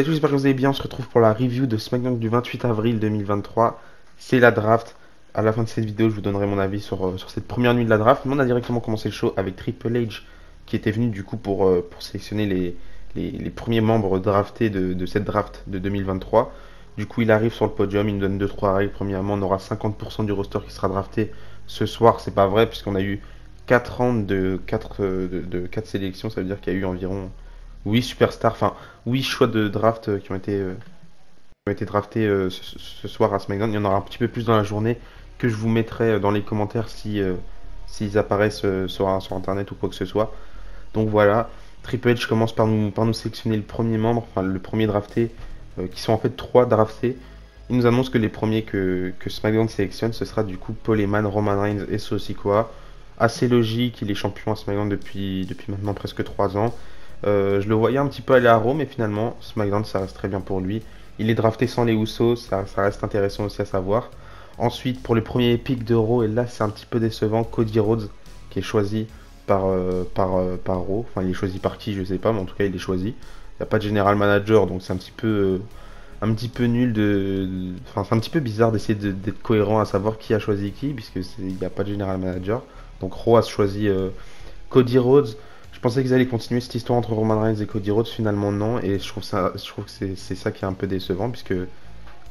Salut, j'espère que vous allez bien. On se retrouve pour la review de SmackDown du 28 avril 2023. C'est la draft. À la fin de cette vidéo, je vous donnerai mon avis sur cette première nuit de la draft. Mais on a directement commencé le show avec Triple H qui était venu du coup pour sélectionner les premiers membres draftés de cette draft de 2023. Du coup, il arrive sur le podium, il nous donne 2-3 règles. Premièrement, on aura 50% du roster qui sera drafté ce soir. C'est pas vrai, puisqu'on a eu 4 rounds de 4 sélections. Ça veut dire qu'il y a eu environ 8 superstars, enfin 8 choix de draft qui ont été draftés ce soir à SmackDown. Il y en aura un petit peu plus dans la journée que je vous mettrai dans les commentaires s'ils apparaissent sur internet ou quoi que ce soit. Donc voilà, Triple H commence par nous sélectionner le premier membre, enfin le premier drafté, qui sont en fait 3 draftés. Il nous annonce que les premiers que SmackDown sélectionne, ce sera du coup Paul Heyman, Roman Reigns et Solo Sikoa. Assez logique, il est champion à SmackDown depuis maintenant presque 3 ans. Je le voyais un petit peu aller à Raw, mais finalement, SmackDown, ça reste très bien pour lui. Il est drafté sans les Usos, ça reste intéressant aussi à savoir. Ensuite, pour le premier pick de Raw, et là c'est un petit peu décevant, Cody Rhodes, qui est choisi par Raw. Enfin, il est choisi par qui, je sais pas, mais en tout cas, il est choisi. Il n'y a pas de general manager, donc c'est un petit peu nul Enfin, c'est un petit peu bizarre d'essayer d'être cohérent à savoir qui a choisi qui, puisque il n'y a pas de general manager. Donc Raw a choisi Cody Rhodes. Je pensais qu'ils allaient continuer cette histoire entre Roman Reigns et Cody Rhodes, finalement non, et je trouve que c'est ça qui est un peu décevant, puisque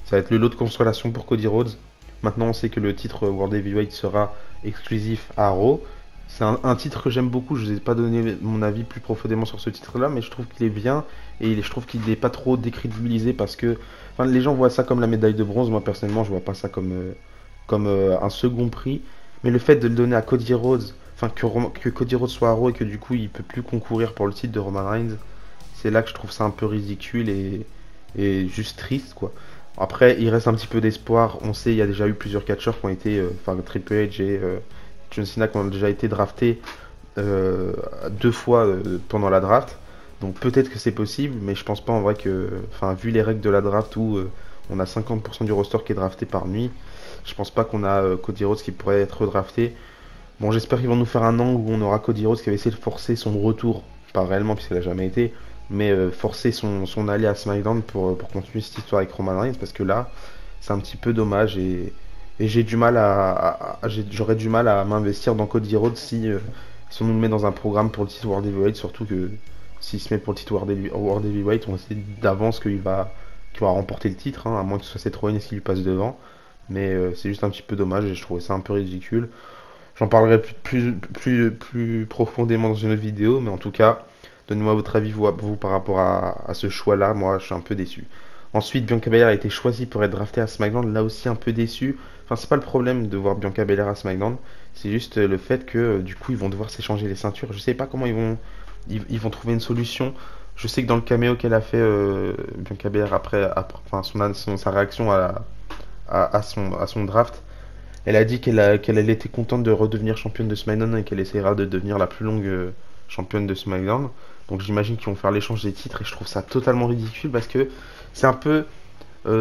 ça va être le lot de consolation pour Cody Rhodes. Maintenant on sait que le titre World Heavyweight sera exclusif à Raw. C'est un titre que j'aime beaucoup, je ne vous ai pas donné mon avis plus profondément sur ce titre-là, mais je trouve qu'il est bien, et je trouve qu'il n'est pas trop décrédibilisé, parce que enfin, les gens voient ça comme la médaille de bronze, moi personnellement je vois pas ça comme un second prix, mais le fait de le donner à Cody Rhodes, enfin que Cody Rhodes soit à Raw et que du coup il peut plus concourir pour le titre de Roman Reigns, c'est là que je trouve ça un peu ridicule et juste triste quoi. Après il reste un petit peu d'espoir, on sait il y a déjà eu plusieurs catcheurs qui ont été, enfin Triple H et John Cena qui ont déjà été draftés 2 fois pendant la draft, donc peut-être que c'est possible, mais je pense pas en vrai que, enfin vu les règles de la draft où on a 50% du roster qui est drafté par nuit, je pense pas qu'on a Cody Rhodes qui pourrait être drafté. Bon, j'espère qu'ils vont nous faire un angle où on aura Cody Rhodes qui va essayer de forcer son retour, pas réellement puisqu'il a jamais été, mais forcer son allée à SmackDown pour continuer cette histoire avec Roman Reigns, parce que là, c'est un petit peu dommage et j'ai du mal j'aurais du mal à m'investir dans Cody Rhodes si on nous le met dans un programme pour le titre World Heavyweight, surtout que s'il se met pour le titre World Heavyweight, on sait d'avance qu'il va remporter le titre, hein, à moins que ce soit Seth Rollins qui lui passe devant. Mais c'est juste un petit peu dommage et je trouvais ça un peu ridicule. J'en parlerai plus profondément dans une autre vidéo, mais en tout cas, donnez-moi votre avis vous par rapport à ce choix-là. Moi, je suis un peu déçu. Ensuite, Bianca Belair a été choisie pour être draftée à SmackDown, là aussi un peu déçu. Enfin, c'est pas le problème de voir Bianca Belair à SmackDown, c'est juste le fait que du coup ils vont devoir s'échanger les ceintures. Je sais pas comment ils vont trouver une solution. Je sais que dans le caméo qu'elle a fait, Bianca Belair enfin, sa réaction à son draft, elle a dit qu'elle était contente de redevenir championne de SmackDown et qu'elle essaiera de devenir la plus longue championne de SmackDown. Donc j'imagine qu'ils vont faire l'échange des titres et je trouve ça totalement ridicule parce que c'est un peu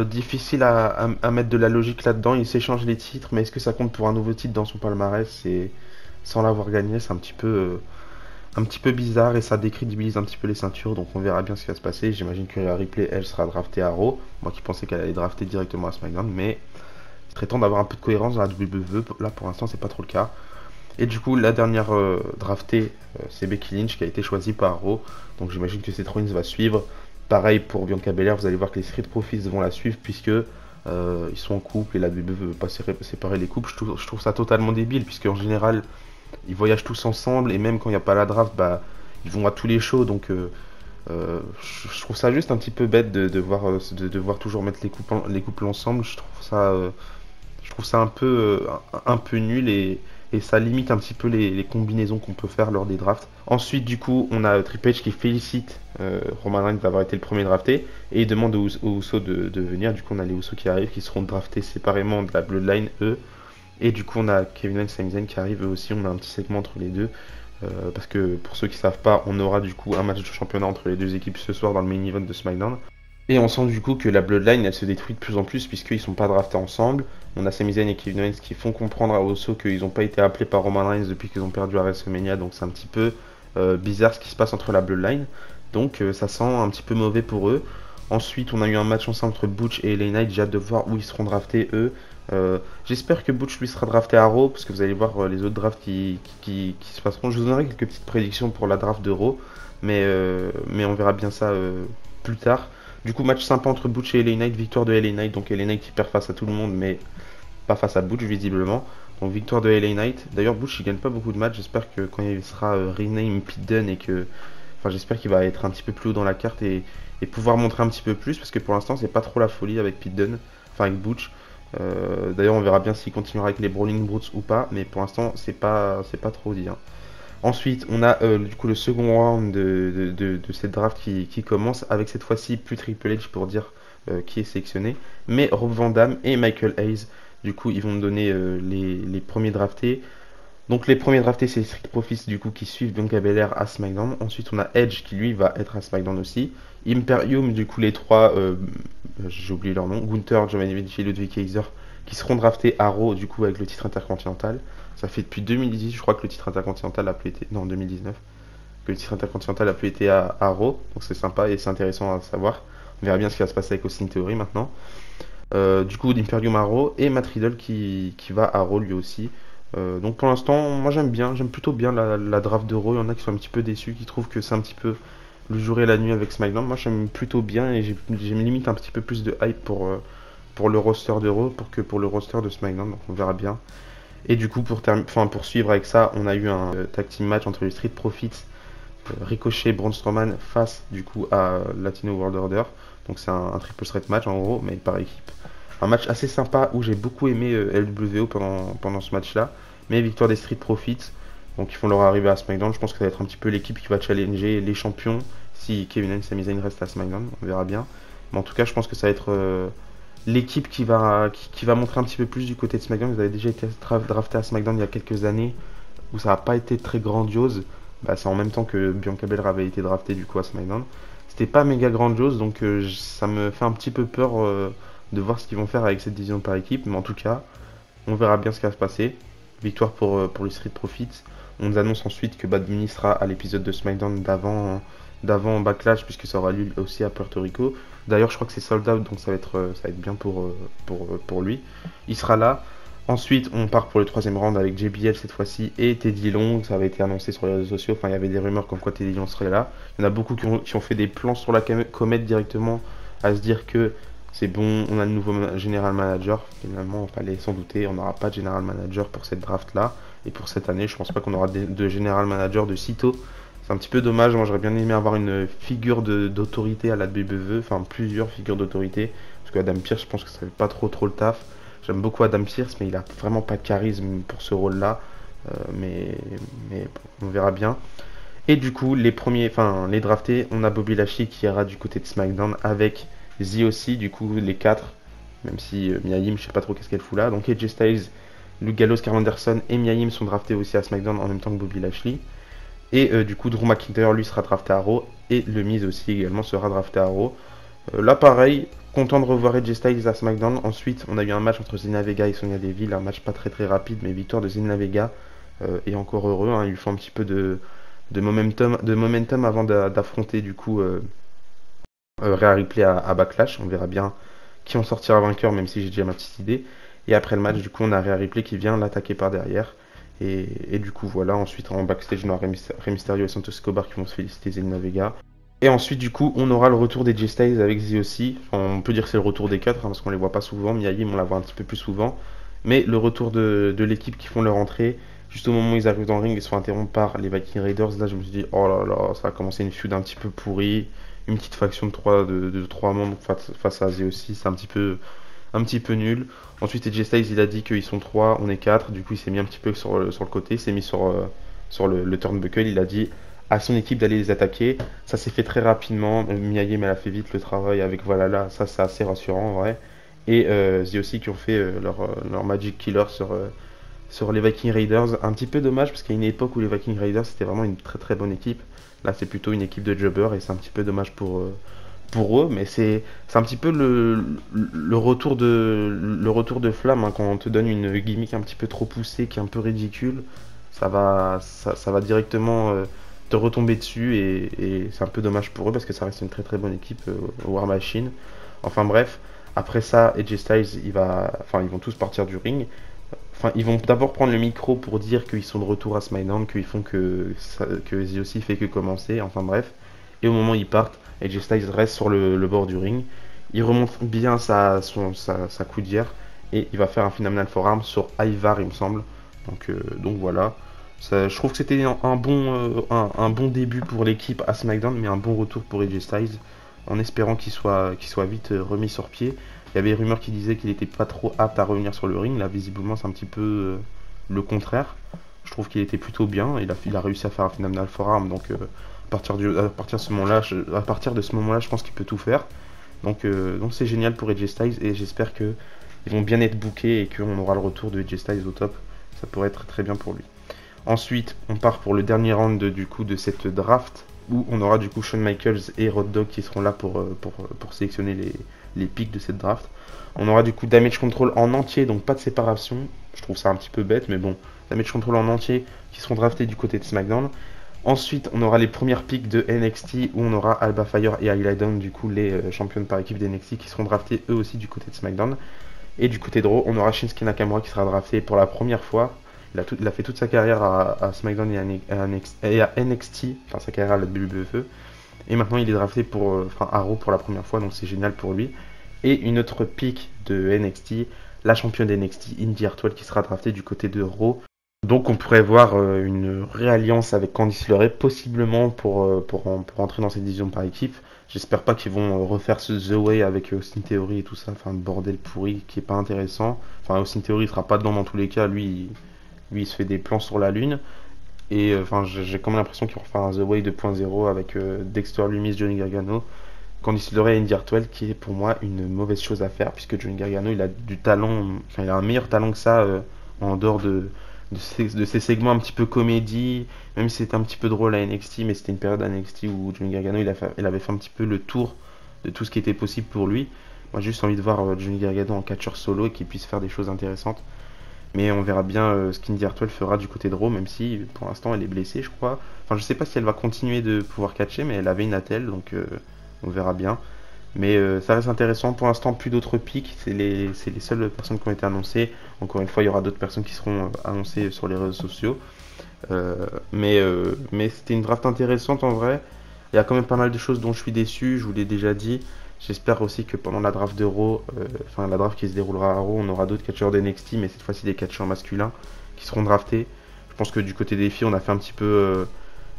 difficile à mettre de la logique là-dedans. Ils s'échangent les titres, mais est-ce que ça compte pour un nouveau titre dans son palmarès et sans l'avoir gagné? C'est un petit peu bizarre et ça décrédibilise un petit peu les ceintures. Donc on verra bien ce qui va se passer. J'imagine que la Ripley, elle, sera draftée à Raw. Moi qui pensais qu'elle allait drafter directement à SmackDown, mais il serait temps d'avoir un peu de cohérence dans la WWE. Là pour l'instant, c'est pas trop le cas. Et du coup, la dernière draftée, c'est Becky Lynch qui a été choisie par Raw. Donc j'imagine que Seth Rollins va suivre. Pareil pour Bianca Belair, vous allez voir que les Street Profits vont la suivre puisque ils sont en couple et la WWE veut pas séparer les couples. Je trouve ça totalement débile puisque en général ils voyagent tous ensemble et même quand il n'y a pas la draft, bah ils vont à tous les shows. Donc je trouve ça juste un petit peu bête de devoir toujours mettre les couples ensemble. Je trouve ça un peu nul et ça limite un petit peu les combinaisons qu'on peut faire lors des drafts. Ensuite, du coup, on a Triple H qui félicite Roman Reigns d'avoir été le premier drafté et il demande aux Usos de venir. Du coup, on a les Usos qui arrivent, qui seront draftés séparément de la Bloodline, eux. Et du coup, on a Kevin Owens et Sami Zayn qui arrivent eux aussi. On a un petit segment entre les deux. Parce que pour ceux qui ne savent pas, on aura du coup un match de championnat entre les deux équipes ce soir dans le main event de SmackDown. Et on sent du coup que la Bloodline elle se détruit de plus en plus puisqu'ils sont pas draftés ensemble. On a Sami Zayn et Kevin Owens qui font comprendre à Usos qu'ils n'ont pas été appelés par Roman Reigns depuis qu'ils ont perdu à WrestleMania, donc c'est un petit peu bizarre ce qui se passe entre la Bloodline. Donc ça sent un petit peu mauvais pour eux. Ensuite, on a eu un match ensemble entre Butch et LA Knight. J'ai hâte de voir où ils seront draftés, eux. J'espère que Butch lui sera drafté à Raw, parce que vous allez voir les autres drafts qui se passeront. Je vous donnerai quelques petites prédictions pour la draft de Raw, mais on verra bien ça plus tard. Du coup, match sympa entre Butch et LA Knight, victoire de LA Knight. Donc LA Knight qui perd face à tout le monde, mais pas face à Butch visiblement. Donc victoire de LA Knight. D'ailleurs, Butch il gagne pas beaucoup de matchs. J'espère que quand il sera rename Pete Dunne et que. Enfin, j'espère qu'il va être un petit peu plus haut dans la carte et pouvoir montrer un petit peu plus, parce que pour l'instant, c'est pas trop la folie avec Pete Dunne, enfin avec Butch. D'ailleurs, on verra bien s'il continuera avec les Brawling Brutes ou pas, mais pour l'instant, c'est pas trop dit, hein. Ensuite, on a du coup le second round de cette draft qui commence, avec cette fois-ci plus Triple H pour dire qui est sélectionné, mais Rob Van Dam et Michael Hayes. Du coup, ils vont me donner les premiers draftés. Donc les premiers draftés, c'est Street Profits du coup qui suivent Bianca Belair à SmackDown. Ensuite, on a Edge qui lui va être à SmackDown aussi. Imperium, du coup les trois, j'ai oublié leur nom, Gunther, Giovanni Vinci et Ludwig Kaiser, qui seront draftés à Raw du coup avec le titre intercontinental. Ça fait depuis 2018, je crois que le titre intercontinental a plus été, non 2019, que le titre intercontinental a plus été à Raw. Donc c'est sympa et c'est intéressant à savoir. On verra bien ce qui va se passer avec Austin Theory maintenant. Du coup, d'Imperium à Raw et Matt Riddle qui va à Raw lui aussi. Donc pour l'instant, moi j'aime plutôt bien la draft de Raw. Il y en a qui sont un petit peu déçus, qui trouvent que c'est un petit peu le jour et la nuit avec SmackDown. Moi j'aime plutôt bien et j'ai limite un petit peu plus de hype pour le roster de Raw que pour le roster de SmackDown. Donc on verra bien. Et du coup, pour suivre avec ça, on a eu un tag team match entre les Street Profits, Ricochet, Braun Strowman face du coup à Latino World Order. Donc c'est un triple threat match en gros, mais par équipe. Un match assez sympa où j'ai beaucoup aimé LWO pendant ce match-là. Mais victoire des Street Profits, donc ils font leur arrivée à SmackDown. Je pense que ça va être un petit peu l'équipe qui va challenger les champions si Kevin Owens et Sami Zayn restent à SmackDown. On verra bien. Mais en tout cas, je pense que ça va être l'équipe qui va montrer un petit peu plus du côté de SmackDown. Vous avez déjà été drafté à SmackDown il y a quelques années où ça n'a pas été très grandiose. Bah, c'est en même temps que Bianca Belair avait été draftée du coup à SmackDown. C'était pas méga grandiose, donc ça me fait un petit peu peur de voir ce qu'ils vont faire avec cette division par équipe. Mais en tout cas, on verra bien ce qui va se passer. Victoire pour les Street Profits. On nous annonce ensuite que Bad Bunny sera à l'épisode de SmackDown d'avant Backlash, puisque ça aura lieu aussi à Puerto Rico. D'ailleurs, je crois que c'est sold out, donc ça va être bien pour lui. Il sera là. Ensuite, on part pour le troisième round avec JBL cette fois-ci et Teddy Long. Ça avait été annoncé sur les réseaux sociaux. Enfin, il y avait des rumeurs comme quoi Teddy Long serait là. Il y en a beaucoup qui ont fait des plans sur la comète directement à se dire que c'est bon, on a le nouveau général manager. Finalement, il fallait s'en douter. On n'aura pas de général manager pour cette draft-là. Et pour cette année, je pense pas qu'on aura de général manager de sitôt. C'est un petit peu dommage. Moi, j'aurais bien aimé avoir une figure d'autorité à la WWE. Enfin, plusieurs figures d'autorité. Parce que Adam Pearce, je pense que ça fait pas trop le taf. J'aime beaucoup Adam Pearce, mais il a vraiment pas de charisme pour ce rôle-là. Mais on verra bien. Et du coup, les draftés, on a Bobby Lashley qui ira du côté de SmackDown avec The aussi, du coup, les 4. Même si Mia Yim, je sais pas trop qu'est-ce qu'elle fout là. Donc AJ Styles, Luke Gallows, Karl Anderson et Mia Yim sont draftés aussi à SmackDown en même temps que Bobby Lashley. Et du coup, Drew McIntyre, lui, sera drafté à Raw. Et le Miz aussi également sera drafté à Raw. Là, pareil, content de revoir AJ Styles à SmackDown. Ensuite, on a eu un match entre Zelina Vega et Sonya Deville. Un match pas très rapide, mais victoire de Zelina Vega. Et encore heureux, hein, il lui faut un petit peu de momentum avant d'affronter du coup Rhea Ripley à Backlash. On verra bien qui en sortira vainqueur, même si j'ai déjà ma petite idée. Et après le match, du coup, on a Rhea Ripley qui vient l'attaquer par derrière. Et du coup, voilà. Ensuite, en backstage, on aura Rey Mysterio et Santos Escobar qui vont se féliciter Zelina Vega. Et ensuite, du coup, on aura le retour des J-Styles avec The aussi. Enfin, on peut dire que c'est le retour des 4, hein, parce qu'on les voit pas souvent. Mia Yim, on la voit un petit peu plus souvent. Mais le retour de l'équipe qui font leur entrée, juste au moment où ils arrivent dans le ring, ils sont interrompus par les Viking Raiders. Là, je me suis dit, oh là là, ça va commencer une feud un petit peu pourrie. Une petite faction de 3 membres face à The aussi. C'est un petit peu nul. Ensuite, AJ Styles, il a dit qu'ils sont 3, on est 4. Du coup, il s'est mis un petit peu sur le côté. Il s'est mis sur le turnbuckle. Il a dit à son équipe d'aller les attaquer. Ça s'est fait très rapidement. Mia Yim, elle a fait vite le travail avec Valhalla. Ça, c'est assez rassurant en vrai. Et The aussi qui ont fait leur Magic Killer sur les Viking Raiders. Un petit peu dommage parce qu'il y a une époque où les Viking Raiders c'était vraiment une très bonne équipe. Là, c'est plutôt une équipe de jobbers et c'est un petit peu dommage pour eux. Mais c'est un petit peu le retour de flamme, hein, quand on te donne une gimmick un petit peu trop poussée, qui est un peu ridicule. Ça va directement te retomber dessus et c'est un peu dommage pour eux parce que ça reste une très très bonne équipe, War Machine. Enfin bref, après ça, AJ Styles, ils vont tous partir du ring. Enfin, ils vont d'abord prendre le micro pour dire qu'ils sont de retour à SmackDown, qu'ils font que The aussi fait que commencer. Enfin bref, et au moment où ils partent, AJ Styles reste sur le bord du ring. Il remonte bien sa coudière et il va faire un Phenomenal Forearm sur Ivar, il me semble. Donc voilà. Je trouve que c'était un bon début pour l'équipe à SmackDown, mais un bon retour pour AJ Styles, en espérant qu'il soit vite remis sur pied. Il y avait des rumeurs qui disaient qu'il n'était pas trop apte à revenir sur le ring. Là, visiblement, c'est un petit peu le contraire. Je trouve qu'il était plutôt bien. Il a réussi à faire un Phenomenal Forearm, donc à partir de ce moment-là, je pense qu'il peut tout faire. Donc c'est génial pour AJ Styles et j'espère que ils vont bien être bookés et qu'on aura le retour de AJ Styles au top. Ça pourrait être très bien pour lui. Ensuite, on part pour le dernier round de cette draft où on aura du coup Shawn Michaels et Road Dogg qui seront là pour sélectionner les picks de cette draft. On aura du coup Damage Control en entier, donc pas de séparation. Je trouve ça un petit peu bête, mais bon, Damage Control en entier qui seront draftés du côté de SmackDown. Ensuite, on aura les premières picks de NXT où on aura Alba Fire et Highlight Down, du coup les championnes par équipe d'NXT qui seront draftés eux aussi du côté de SmackDown. Et du côté de Raw, on aura Shinsuke Nakamura qui sera drafté pour la première fois. Il a fait toute sa carrière à SmackDown et à NXT, enfin sa carrière à la WWE. Et maintenant il est drafté à Raw pour la première fois, donc c'est génial pour lui. Et une autre pick de NXT, la championne d'NXT, Indy Hartwell, qui sera draftée du côté de Raw. Donc on pourrait voir une réalliance avec Candice LeRae, possiblement pour entrer dans cette division par équipe. J'espère pas qu'ils vont refaire ce The Way avec Austin Theory et tout ça, enfin bordel pourri qui est pas intéressant. Enfin Austin Theory il sera pas dedans dans tous les cas, lui il se fait des plans sur la lune. Et j'ai quand même l'impression qu'ils vont faire un The Way 2.0 avec Dexter Lumis, Johnny Gargano, Candice LeRae et Indy Hartwell, qui est pour moi une mauvaise chose à faire puisque Johnny Gargano il a du talent, enfin il a un meilleur talent que ça en dehors de ces segments un petit peu comédie, même si c'était un petit peu drôle à NXT, mais c'était une période à NXT où Johnny Gargano il avait fait un petit peu le tour de tout ce qui était possible pour lui. Moi j'ai juste envie de voir Johnny Gargano en catcheur solo et qu'il puisse faire des choses intéressantes. Mais on verra bien ce qu'Indy Hartwell fera du côté de Raw, même si pour l'instant elle est blessée, je crois. Enfin, je sais pas si elle va continuer de pouvoir catcher, mais elle avait une attelle, donc on verra bien. Mais ça reste intéressant. Pour l'instant, plus d'autres pics. C'est les seules personnes qui ont été annoncées. Encore une fois, il y aura d'autres personnes qui seront annoncées sur les réseaux sociaux. Mais c'était une draft intéressante en vrai. Il y a quand même pas mal de choses dont je suis déçu, je vous l'ai déjà dit. J'espère aussi que pendant la draft de Raw, enfin la draft qui se déroulera à Raw, on aura d'autres catcheurs d'NXT, mais cette fois-ci des catcheurs masculins qui seront draftés. Je pense que du côté des filles, on a fait un petit peu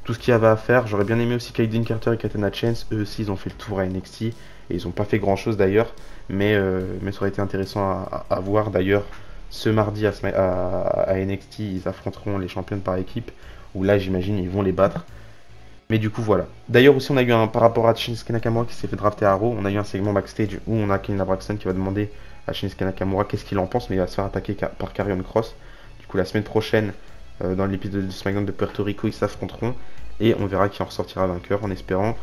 tout ce qu'il y avait à faire. J'aurais bien aimé aussi Kaiden Carter et Katana Chance. Eux aussi, ils ont fait le tour à NXT et ils n'ont pas fait grand-chose d'ailleurs. Mais ça aurait été intéressant à voir d'ailleurs. Ce mardi à NXT, ils affronteront les championnes par équipe, où là, j'imagine, ils vont les battre. Mais du coup, voilà. D'ailleurs, aussi, on a eu par rapport à Shinsuke Nakamura qui s'est fait drafter à Raw, on a eu un segment backstage où on a Kayla Braxton qui va demander à Shinsuke Nakamura qu'est-ce qu'il en pense, mais il va se faire attaquer par Karrion Kross. Du coup, la semaine prochaine, dans l'épisode de SmackDown de Puerto Rico, ils s'affronteront et on verra qui en ressortira vainqueur en espérant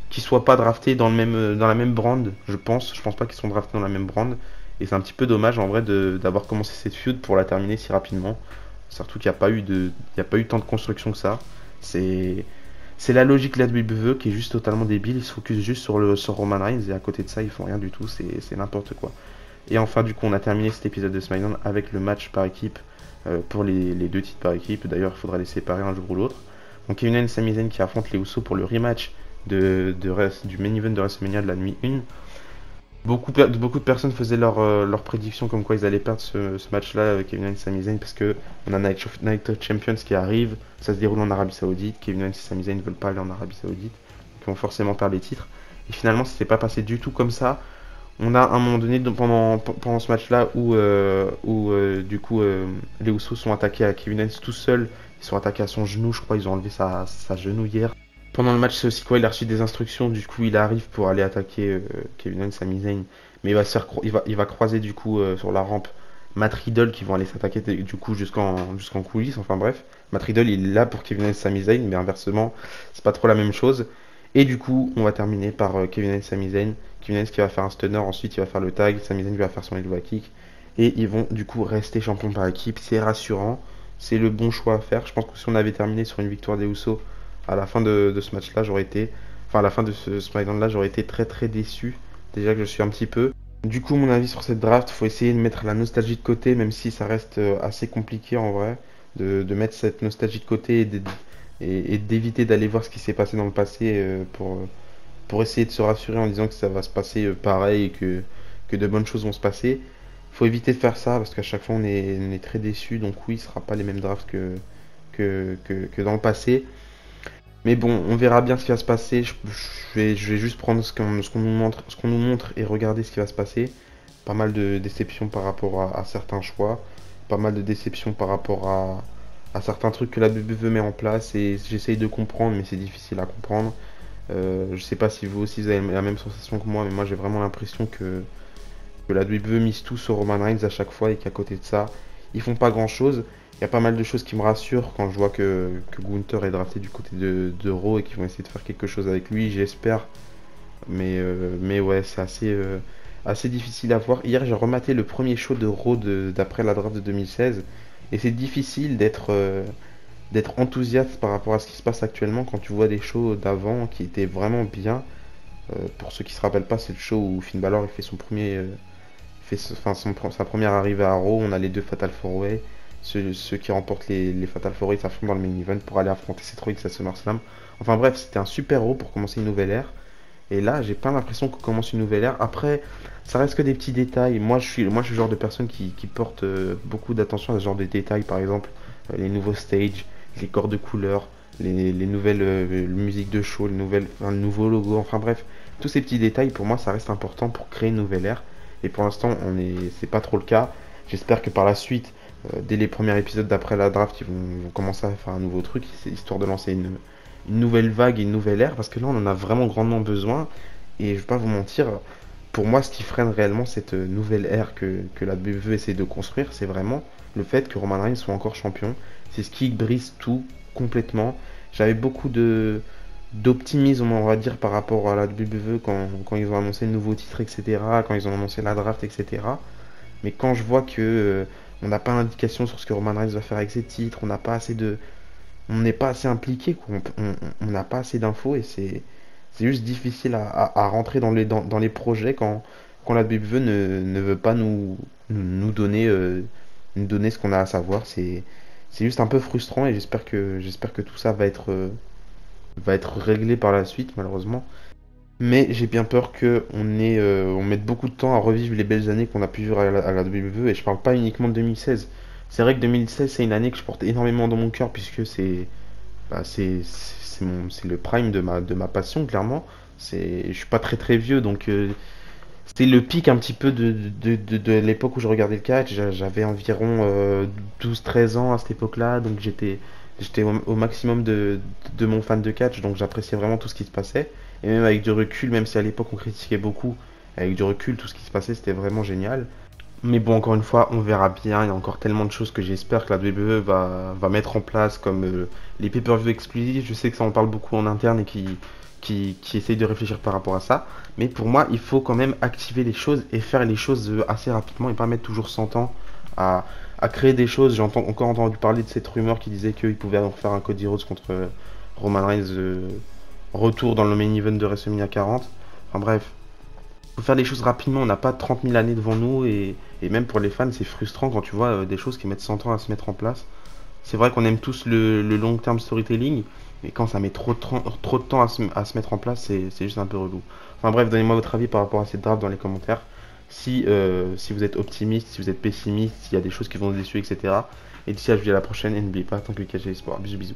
qu'ils soient pas draftés dans la même brand, je pense. Je pense pas qu'ils sont draftés dans la même brand. Et c'est un petit peu dommage en vrai d'avoir commencé cette feud pour la terminer si rapidement. Surtout qu'il n'y a pas eu tant de construction que ça. C'est la logique de la WWE qui est juste totalement débile. Ils se focus juste sur Roman Reigns et à côté de ça, ils font rien du tout. C'est n'importe quoi. Et enfin, du coup, on a terminé cet épisode de SmackDown avec le match par équipe pour les deux titres par équipe. D'ailleurs, il faudra les séparer un jour ou l'autre. Donc, Kevin Owens et Sami Zayn qui affrontent les Usos pour le rematch du main event de WrestleMania de la nuit 1. Beaucoup de personnes faisaient leur prédiction comme quoi ils allaient perdre ce match-là avec Kevin Owens et Sami Zayn parce que on a Night of Champions qui arrive, ça se déroule en Arabie Saoudite, Kevin Owens et Sami Zayn ne veulent pas aller en Arabie Saoudite, donc ils vont forcément perdre les titres. Et finalement, ça s'est pas passé du tout comme ça. On a à un moment donné pendant ce match-là où du coup les Usos sont attaqués à Kevin Owens tout seul, ils sont attaqués à son genou, je crois, ils ont enlevé sa genouillère. Pendant le match, c'est aussi quoi, il a reçu des instructions, du coup il arrive pour aller attaquer Kevin Owens, Sami Zayn, mais il va croiser du coup sur la rampe Matt Riddle qui vont aller s'attaquer du coup jusqu'en coulisses, enfin bref. Matt Riddle il est là pour Kevin Owens, Sami Zayn, mais inversement, c'est pas trop la même chose. Et du coup, on va terminer par Kevin Owens, Sami Zayn. Kevin Owens qui va faire un stunner, ensuite il va faire le tag, Sami Zayn va faire son elbow kick. Et ils vont du coup rester champions par équipe, c'est rassurant, c'est le bon choix à faire. Je pense que si on avait terminé sur une victoire des Usos, à la fin de ce match-là, j'aurais été, enfin à la fin de ce SmackDown-là, j'aurais été très très déçu. Déjà que je suis un petit peu. Du coup, mon avis sur cette draft, faut essayer de mettre la nostalgie de côté, même si ça reste assez compliqué en vrai, de mettre cette nostalgie de côté et d'éviter d'aller voir ce qui s'est passé dans le passé pour essayer de se rassurer en disant que ça va se passer pareil et que de bonnes choses vont se passer. Faut éviter de faire ça parce qu'à chaque fois on est très déçu, donc oui, ce sera pas les mêmes drafts que dans le passé. Mais bon, on verra bien ce qui va se passer. Je vais juste prendre ce qu'on nous montre, ce qu'on nous montre et regarder ce qui va se passer. Pas mal de déceptions par rapport à certains choix, pas mal de déceptions par rapport à certains trucs que la WWE met en place et j'essaye de comprendre, mais c'est difficile à comprendre. Je sais pas si vous aussi vous avez la même sensation que moi, mais moi j'ai vraiment l'impression que la WWE mise tout sur Roman Reigns à chaque fois et qu'à côté de ça, ils font pas grand chose. Il y a pas mal de choses qui me rassurent quand je vois que Gunther est drafté du côté de Raw et qu'ils vont essayer de faire quelque chose avec lui, j'espère. Mais ouais, c'est assez difficile à voir. Hier, j'ai rematé le premier show de Raw d'après la draft de 2016 et c'est difficile d'être enthousiaste par rapport à ce qui se passe actuellement quand tu vois des shows d'avant qui étaient vraiment bien. Pour ceux qui se rappellent pas, c'est le show où Finn Balor il fait son premier sa première arrivée à Raw. On a les deux Fatal 4-Way. Ceux qui remportent les Fatal 4-Way s'affrontent dans le main event pour aller affronter Seth Rollins à SummerSlam. Enfin bref, c'était un super Raw pour commencer une nouvelle ère. Et là, j'ai pas l'impression qu'on commence une nouvelle ère. Après, ça reste que des petits détails. Moi, je suis le genre de personne qui porte beaucoup d'attention à ce genre de détails. Par exemple, les nouveaux stages, les corps de couleur, les nouvelles musiques de show, le nouveau logo. Enfin bref, tous ces petits détails, pour moi, ça reste important pour créer une nouvelle ère. Et pour l'instant, c'est pas trop le cas. J'espère que par la suite, dès les premiers épisodes d'après la draft, ils vont commencer à faire un nouveau truc, c'est histoire de lancer une nouvelle vague et une nouvelle ère, parce que là, on en a vraiment grandement besoin. Et je vais pas vous mentir, pour moi, ce qui freine réellement cette nouvelle ère que la WWE essaie de construire, c'est vraiment le fait que Roman Reigns soit encore champion. C'est ce qui brise tout complètement. J'avais beaucoup d'optimisme, on va dire, par rapport à la WWE quand ils ont annoncé le nouveau titre, etc., quand ils ont annoncé la draft, etc. Mais quand je vois que on n'a pas d'indication sur ce que Roman Reigns va faire avec ses titres, on n'est pas assez impliqué, quoi. On n'a pas assez d'infos et c'est juste difficile à rentrer dans les projets quand la WWE ne veut pas nous donner ce qu'on a à savoir. C'est juste un peu frustrant et j'espère que tout ça va être réglé par la suite, malheureusement. Mais j'ai bien peur on mette beaucoup de temps à revivre les belles années qu'on a pu vivre à la WWE. Et je parle pas uniquement de 2016. C'est vrai que 2016, c'est une année que je porte énormément dans mon cœur, puisque c'est le prime de ma passion, clairement. Je suis pas très très vieux, donc c'est le pic un petit peu de l'époque où je regardais le catch. J'avais environ 12-13 ans à cette époque-là, donc j'étais au maximum de mon fan de catch, donc j'appréciais vraiment tout ce qui se passait. Et même avec du recul, même si à l'époque on critiquait beaucoup, avec du recul, tout ce qui se passait, c'était vraiment génial. Mais bon, encore une fois, on verra bien. Il y a encore tellement de choses que j'espère que la WWE va mettre en place, comme les pay-per-view exclusifs. Je sais que ça en parle beaucoup en interne et qui essayent de réfléchir par rapport à ça. Mais pour moi, il faut quand même activer les choses et faire les choses assez rapidement et pas mettre toujours 100 ans à créer des choses. J'ai encore entendu parler de cette rumeur qui disait qu'il pouvait en faire un Cody Rhodes contre Roman Reigns retour dans le main event de WrestleMania 40. Enfin bref, faut faire les choses rapidement, on n'a pas 30 000 années devant nous et même pour les fans c'est frustrant quand tu vois des choses qui mettent 100 ans à se mettre en place. C'est vrai qu'on aime tous le long term storytelling, mais quand ça met trop de temps à se mettre en place, c'est juste un peu relou. Enfin bref, donnez-moi votre avis par rapport à cette draft dans les commentaires. Si vous êtes optimiste, si vous êtes pessimiste, s'il y a des choses qui vont vous déçu, etc. Et d'ici là, je vous dis à la prochaine et n'oubliez pas, tant que le catch est l'espoir. Bisous bisous.